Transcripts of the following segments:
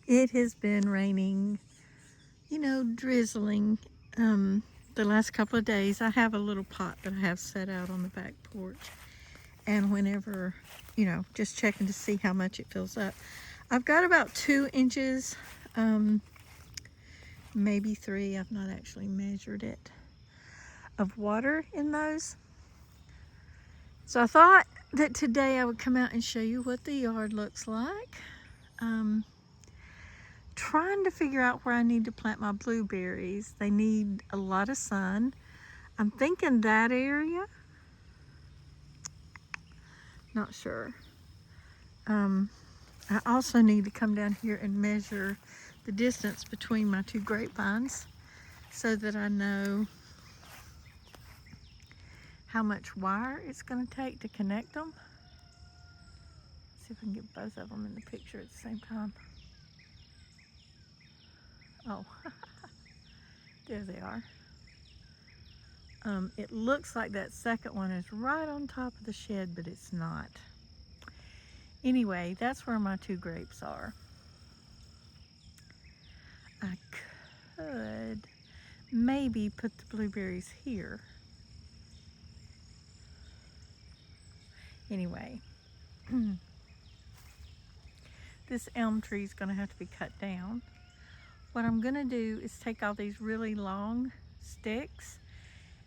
It has been raining, you know, drizzling the last couple of days. I have a little pot that I have set out on the back porch. And whenever, you know, just checking to see how much it fills up. I've got about 2 inches, maybe 3, I've not actually measured it, of water in those. So I thought that today I would come out and show you what the yard looks like. Trying to figure out where I need to plant my blueberries. They need a lot of sun. I'm thinking that area. Not sure. I also need to come down here and measure the distance between my 2 grapevines so that I know how much wire it's going to take to connect them. See if I can get both of them in the picture at the same time. Oh, there they are. It looks like that second one is right on top of the shed, but it's not. Anyway, that's where my 2 grapes are. I could maybe put the blueberries here. Anyway, this elm tree is going to have to be cut down. What I'm going to do is take all these really long sticks,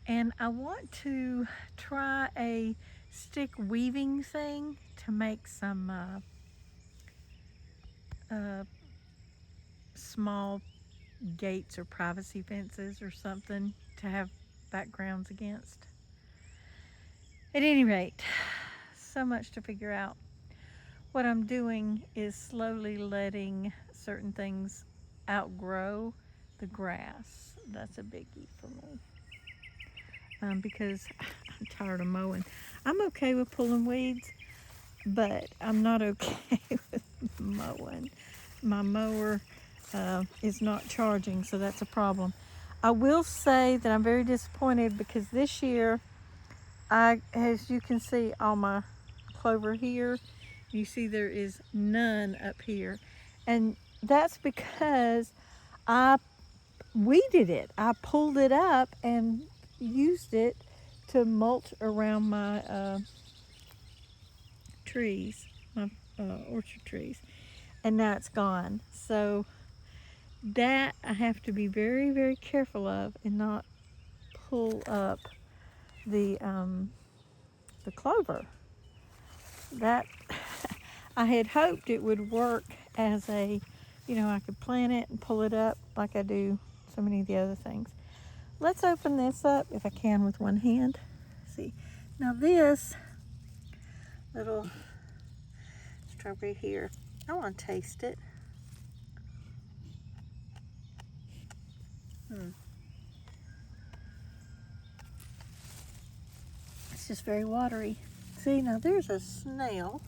and I want to try a stick weaving thing to make some small gates or privacy fences or something to have backgrounds against. At any rate, so much to figure out. What I'm doing is slowly letting certain things outgrow the grass. That's a biggie for me. Because I'm tired of mowing. I'm okay with pulling weeds, but I'm not okay with mowing. My mower is not charging, so that's a problem. I will say that I'm very disappointed because this year, as you can see, all my clover here, you see there is none up here. And that's because I weeded it. I pulled it up and used it to mulch around my trees, my orchard trees. And now it's gone. So that I have to be very, very careful of and not pull up the clover. That I had hoped it would work as a, you know, I could plant it and pull it up like I do so many of the other things. Let's open this up if I can with one hand. See, now this little strawberry here, I want to taste it. It's just very watery. See, now there's a snail.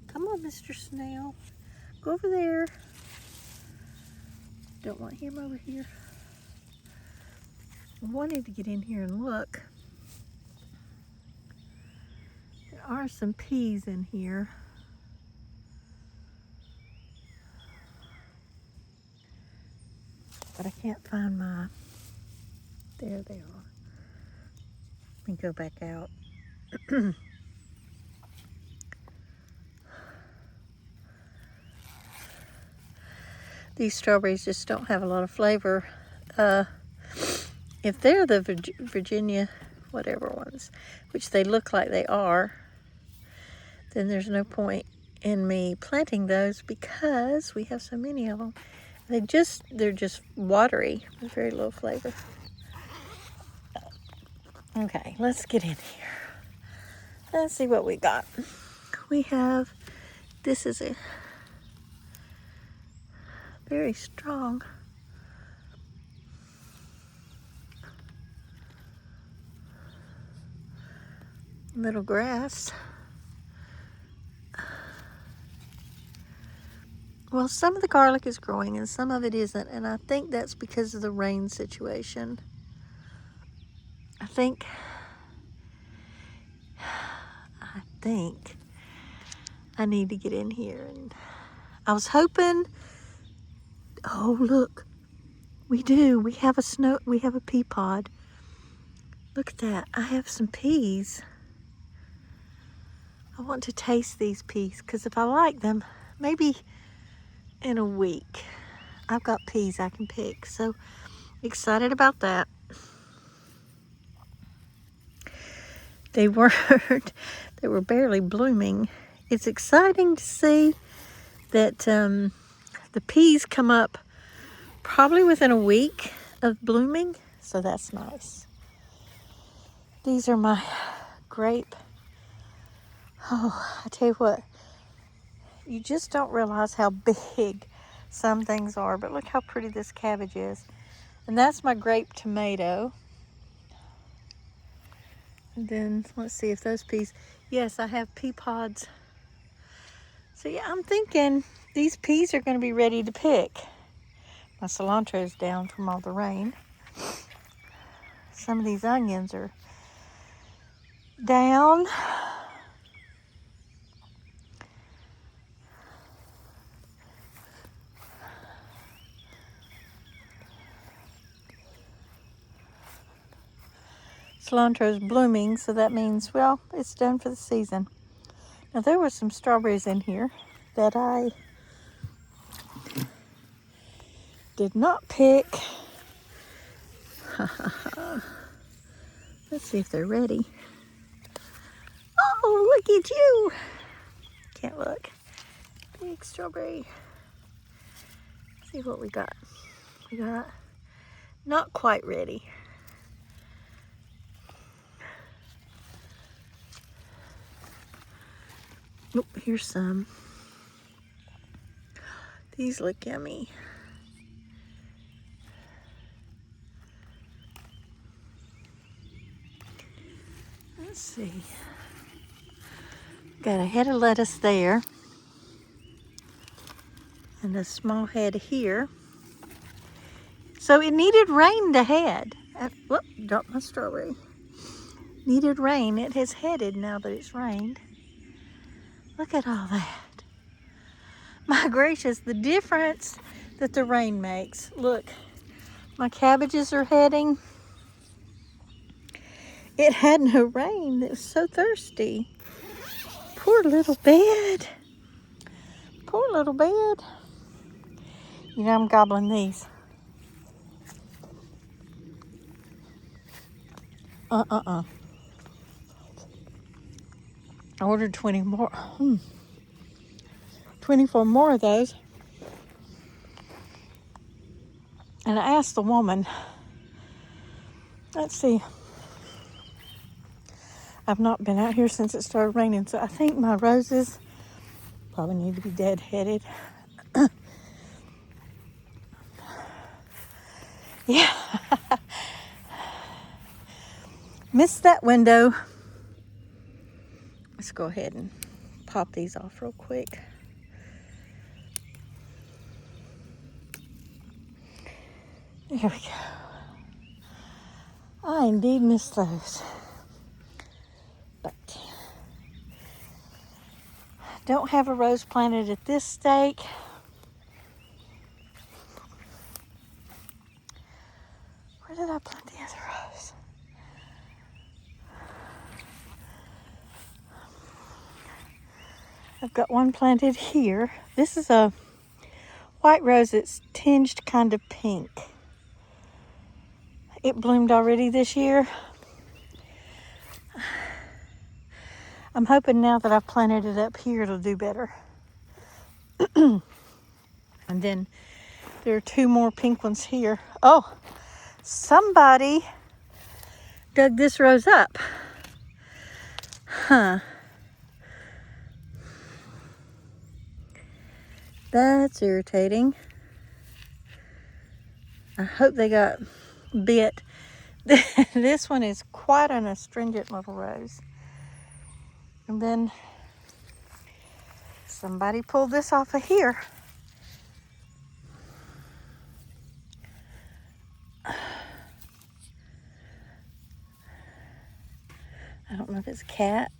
Come on, Mr. Snail. Go over there. Don't want him over here. I wanted to get in here and look. There are some peas in here. But I can't find my... There they are. Let me go back out. These strawberries just don't have a lot of flavor. If they're the Virginia whatever ones, which they look like they are, then there's no point in me planting those because we have so many of them. They're just watery with very little flavor. Okay, let's get in here. Let's see what we got. We have, this is a very strong little grass. Well, some of the garlic is growing and some of it isn't, and I think that's because of the rain situation. I think I need to get in here and I was hoping, oh look, we do. We have a pea pod. Look at that. I have some peas. I want to taste these peas because if I like them, maybe in a week, I've got peas I can pick. So excited about that. They were barely blooming. It's exciting to see that the peas come up probably within a week of blooming, so that's nice. These are my grape. Oh, I tell you what, you just don't realize how big some things are, but look how pretty this cabbage is. And that's my grape tomato. And then let's see if those peas, yes, I have pea pods. So yeah, I'm thinking these peas are going to be ready to pick. My cilantro is down from all the rain. Some of these onions are down. Cilantro is blooming, so that means, well, it's done for the season. Now there were some strawberries in here that I did not pick. Let's see if they're ready. Oh, look at you. Can't look. Big strawberry. Let's see what we got. We got not quite ready. Oh, here's some. These look yummy. Let's see. Got a head of lettuce there. And a small head here. So it needed rain to head. Whoop, dropped my strawberry. Needed rain. It has headed now that it's rained. Look at all that. My gracious, the difference that the rain makes. Look, my cabbages are heading. It had no rain. It was so thirsty. Poor little bed. Poor little bed. You know, I'm gobbling these. I ordered 20 more. 24 more of those. And I asked the woman, let's see. I've not been out here since it started raining, so I think my roses probably need to be dead-headed. Yeah. Missed that window. Let's go ahead and pop these off real quick. There we go. I indeed missed those. But don't have a rose planted at this stake. Where did I plant the other rose? I've got one planted here. This is a white rose that's tinged kind of pink. It bloomed already this year. I'm hoping now that I've planted it up here, it'll do better. And then there are two more pink ones here. Oh, somebody dug this rose up. Huh. That's irritating. I hope they got bit. This one is quite an astringent little rose. And then somebody pulled this off of here. I don't know if it's a cat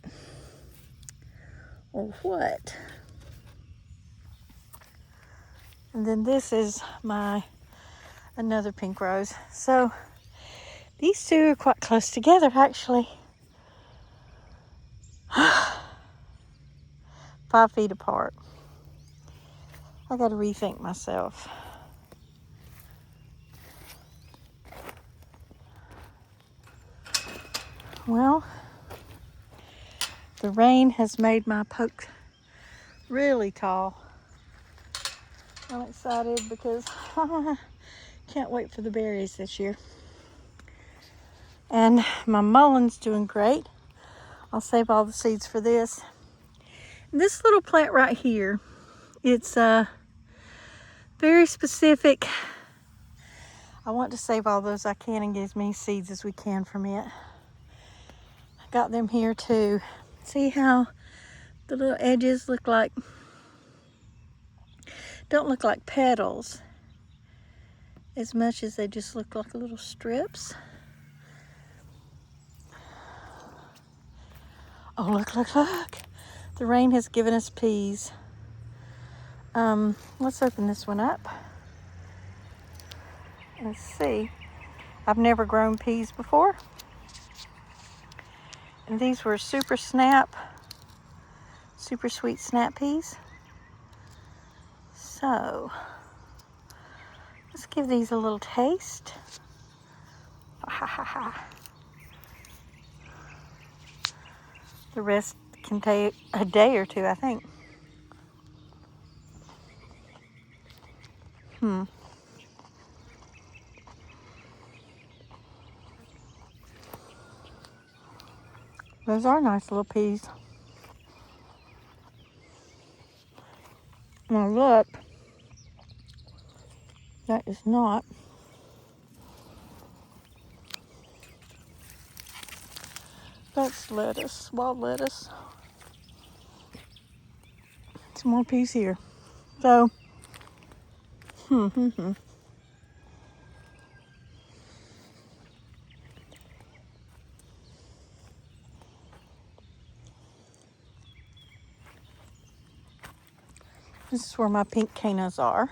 or what. And then this is another pink rose. So these two are quite close together, actually. 5 feet apart. I got to rethink myself. Well, the rain has made my poke really tall. I'm excited because I can't wait for the berries this year. And my mullein's doing great. I'll save all the seeds for this. This little plant right here, it's very specific. I want to save all those I can and get as many seeds as we can from it. I got them here too. See how the little edges don't look like petals as much as they just look like little strips. Oh, look, look, look. The rain has given us peas. Let's open this one up. Let's see. I've never grown peas before. And these were super sweet snap peas. So, let's give these a little taste. The rest can take a day or two, I think. Those are nice little peas. Now look, that is not. That's lettuce, wild lettuce. Some more peas here. So, This is where my pink cannas are.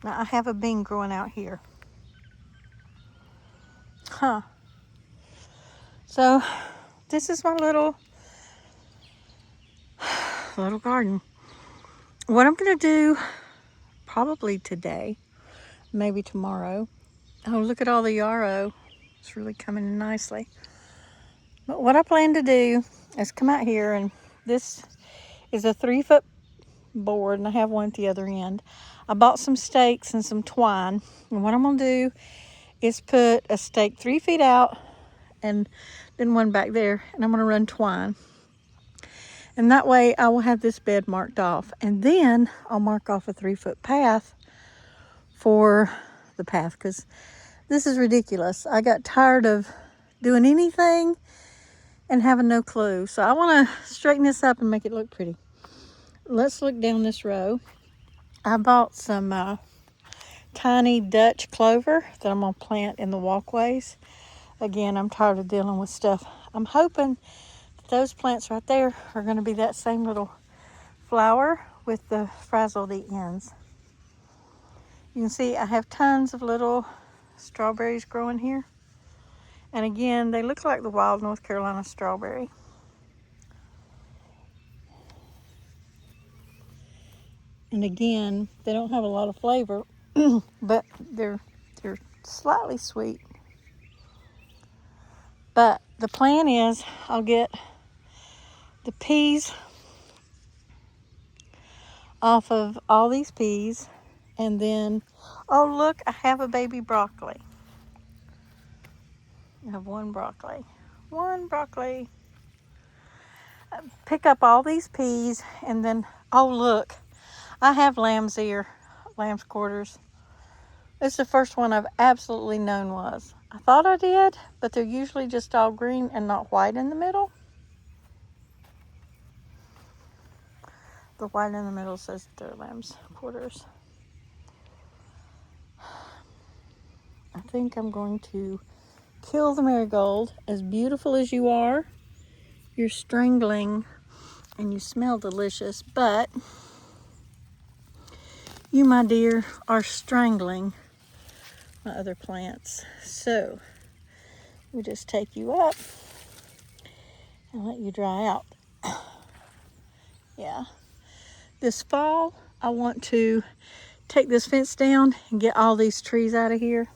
Now I have a bean growing out here. So this is my little garden. What I'm gonna do probably today, maybe tomorrow. Oh, look at all the yarrow. It's really coming in nicely. But what I plan to do is come out here, and this is a 3-foot board, and I have one at the other end. I bought some stakes and some twine, and what I'm gonna do is put a stake 3 feet out and then one back there, and I'm gonna run twine. And that way I will have this bed marked off, and then I'll mark off a 3-foot path for the path, because this is ridiculous. I got tired of doing anything and having no clue. So I want to straighten this up and make it look pretty. Let's look down this row. I bought some tiny Dutch clover that I'm going to plant in the walkways. Again, I'm tired of dealing with stuff. I'm hoping that those plants right there are going to be that same little flower with the frazzled ends. You can see I have tons of little strawberries growing here. And again, they look like the wild North Carolina strawberry. And again, they don't have a lot of flavor, but they're slightly sweet. But the plan is I'll get the peas off of all these peas, and then, oh look, I have a baby broccoli. I have one broccoli. Pick up all these peas, and then, oh look, I have lamb's quarters. This is the first one I've absolutely known was. I thought I did, but they're usually just all green and not white in the middle. The white in the middle says they're lamb's quarters. I think I'm going to kill the marigold. As beautiful as you are, You're strangling and you smell delicious, but you, my dear, are strangling my other plants. So we just take you up and let you dry out. Yeah. This fall, I want to take this fence down and get all these trees out of here.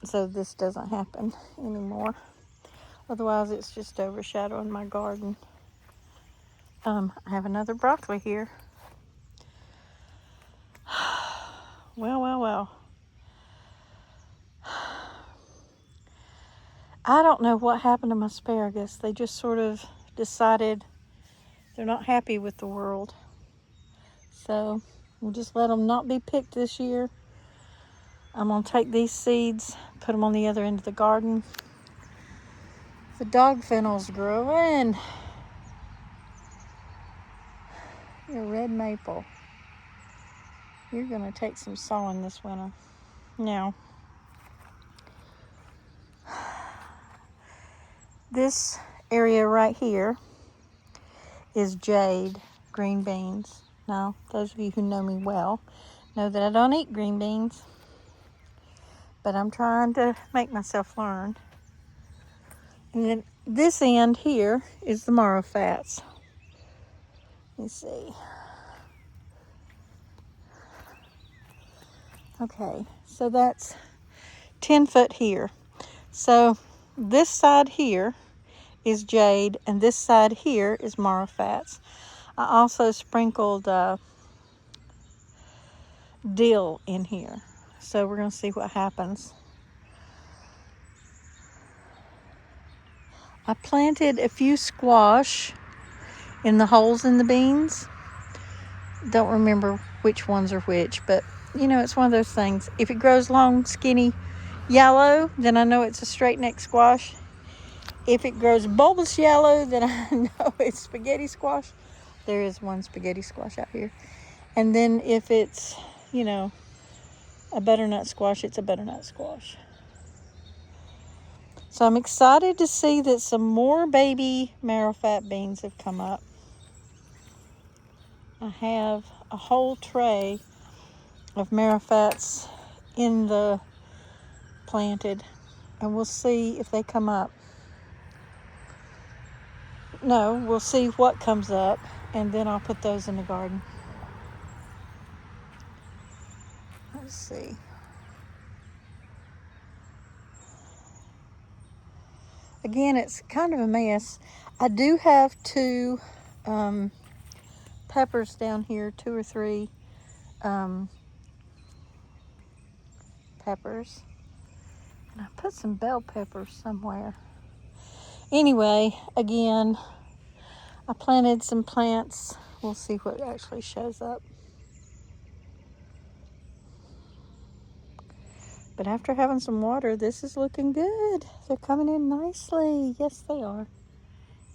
So this doesn't happen anymore. Otherwise, it's just overshadowing my garden. I have another broccoli here. Well. I don't know what happened to my asparagus. They just sort of decided they're not happy with the world. So we'll just let them not be picked this year. I'm going to take these seeds, put them on the other end of the garden. The dog fennel's growing. Your red maple. You're going to take some sowing this winter. Now, this area right here is jade green beans. Now, those of you who know me well know that I don't eat green beans, but I'm trying to make myself learn. And then this end here is the marrow fats. Let's see. Okay, so that's 10 foot here. So this side here is jade, and this side here is marrow fats. I also sprinkled dill in here. So we're going to see what happens. I planted a few squash in the holes in the beans. Don't remember which ones are which, but you know, it's one of those things. If it grows long, skinny, yellow, then I know it's a straight neck squash. If it grows bulbous yellow, then I know it's spaghetti squash. There is one spaghetti squash out here. And then if it's, you know, a butternut squash, it's a butternut squash. So I'm excited to see that some more baby marrow fat beans have come up. I have a whole tray of marrow fats in the planted, and we'll see if they come up. No, we'll see what comes up, and then I'll put those in the garden. Let's see. Again, it's kind of a mess. I do have two peppers down here, 2 or 3 peppers. And I put some bell peppers somewhere. Anyway, again, I planted some plants. We'll see what actually shows up. But after having some water, this is looking good. They're coming in nicely. Yes, they are.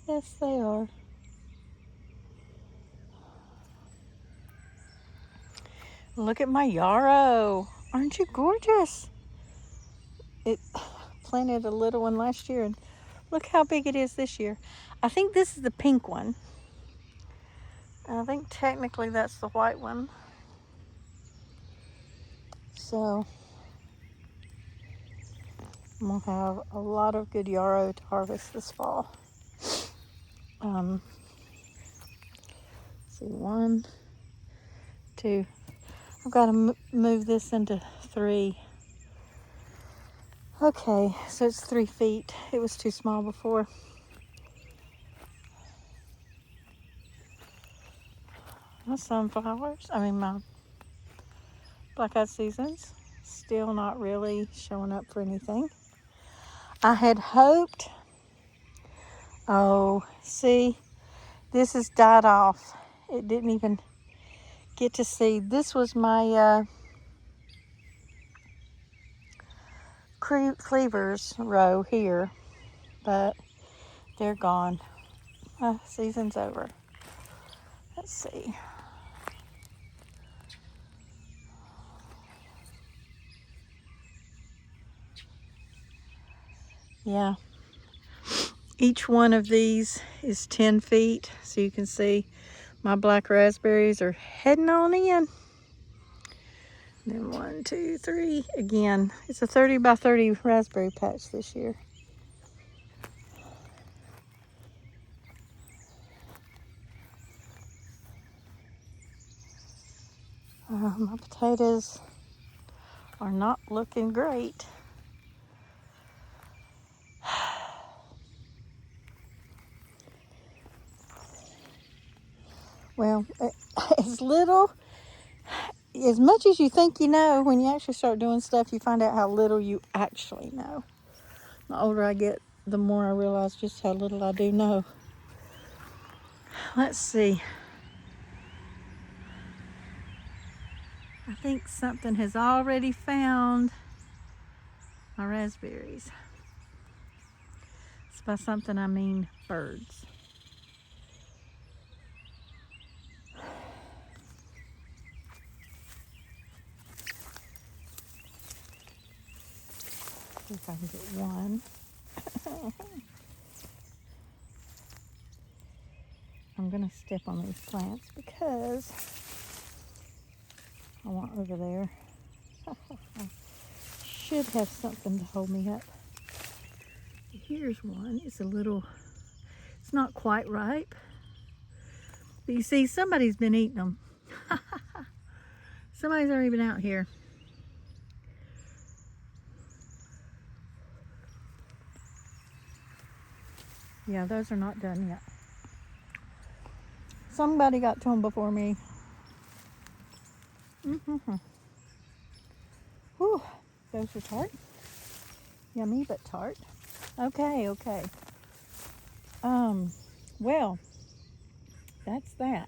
Yes, they are. Look at my yarrow. Aren't you gorgeous? It planted a little one last year, and look how big it is this year. I think this is the pink one. I think technically that's the white one. So I'm gonna have a lot of good yarrow to harvest this fall. See, 1, 2. I've got to move this into 3. Okay, so it's 3 feet. It was too small before. My sunflowers, my black-eyed seasons, still not really showing up for anything. I had hoped, oh, see, this has died off. It didn't even get to seed. This was my cleavers row here, but they're gone. Season's over. Let's see. Yeah, Each one of these is 10 feet. So you can see my black raspberries are heading on in. Then 1, 2, 3. Again, it's a 30 by 30 raspberry patch this year. My potatoes are not looking great. Well, as much as you think you know, when you actually start doing stuff, you find out how little you actually know. The older I get, the more I realize just how little I do know. Let's see. I think something has already found my raspberries. It's by something I mean birds. See if I can get one. I'm gonna step on these plants because I want over there. I should have something to hold me up. Here's one. It's not quite ripe. But you see, somebody's been eating them. Somebody's already been out here. Yeah, those are not done yet. Somebody got to them before me. Whew, those are tart. Yummy, but tart. Okay. Well, that's that.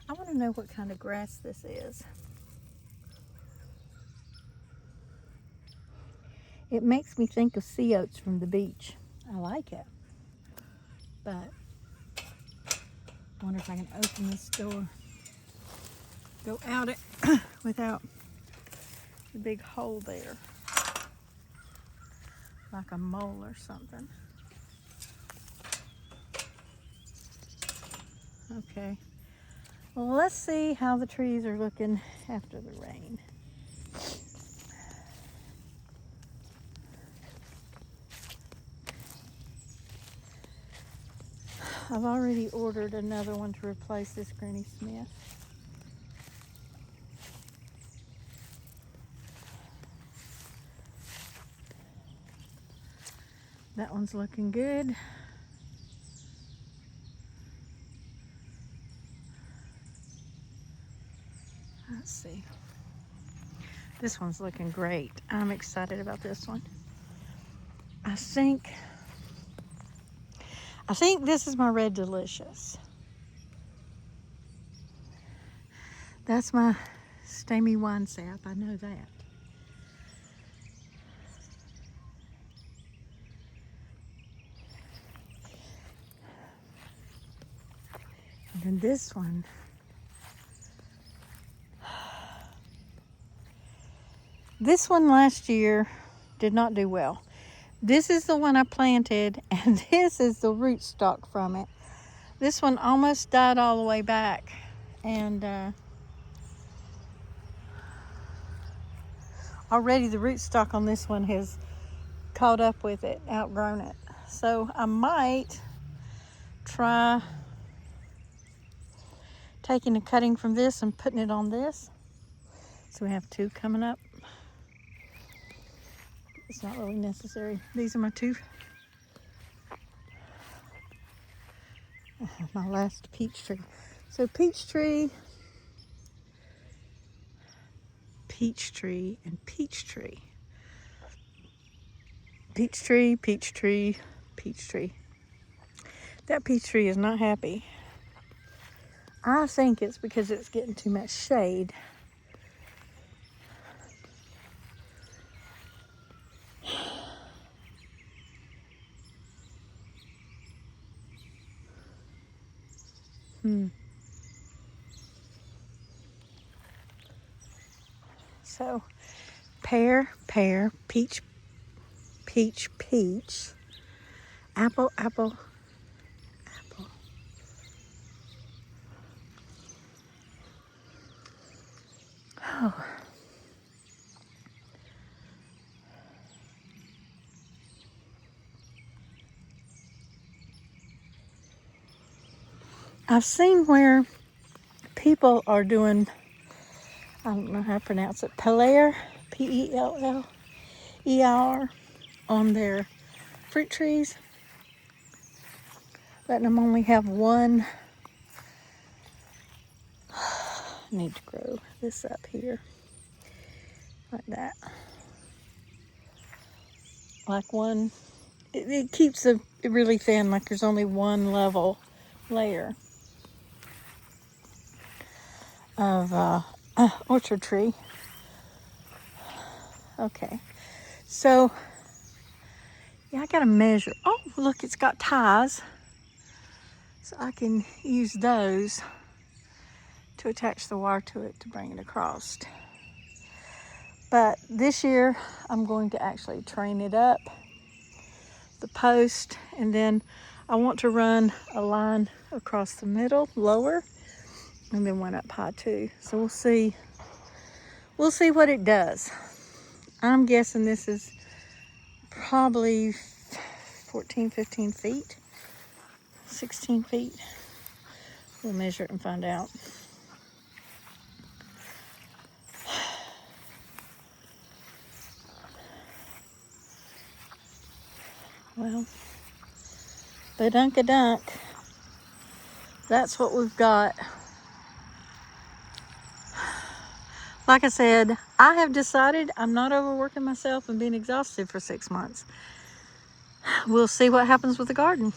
I want to know what kind of grass this is. It makes me think of sea oats from the beach. I like it. But I wonder if I can open this door, go out it without the big hole there, like a mole or something. Okay. Well, let's see how the trees are looking after the rain. I've already ordered another one to replace this Granny Smith. That one's looking good. Let's see. This one's looking great. I'm excited about this one. I think this is my Red Delicious. That's my Stamy Wine Sap. I know that. And then this one. This one last year did not do well. This is the one I planted, and this is the rootstock from it. This one almost died all the way back, and already the rootstock on this one has caught up with it, outgrown it. So I might try taking a cutting from this and putting it on this. So we have two coming up. It's not really necessary. These are my two. My last peach tree. So peach tree, and peach tree. Peach tree, peach tree, peach tree. That peach tree is not happy. I think it's because it's getting too much shade. So pear, pear, peach, peach, peach, apple, apple, apple. Oh. I've seen where people are doing, I don't know how to pronounce it, Pelleer, Pelleer, on their fruit trees. Letting them only have one. I need to grow this up here. Like that. Like one, it keeps it really thin, like there's only one level layer of orchard tree. Okay, so yeah, I gotta measure. Oh, look, it's got ties, so I can use those to attach the wire to it to bring it across. But this year I'm going to actually train it up, the post, and then I want to run a line across the middle, lower, and then one up high too. So we'll see what it does. I'm guessing this is probably 14, 15 feet, 16 feet. We'll measure it and find out. Well, ba-dunk-a-dunk. That's what we've got. Like I said, I have decided I'm not overworking myself and being exhausted for 6 months. We'll see what happens with the garden.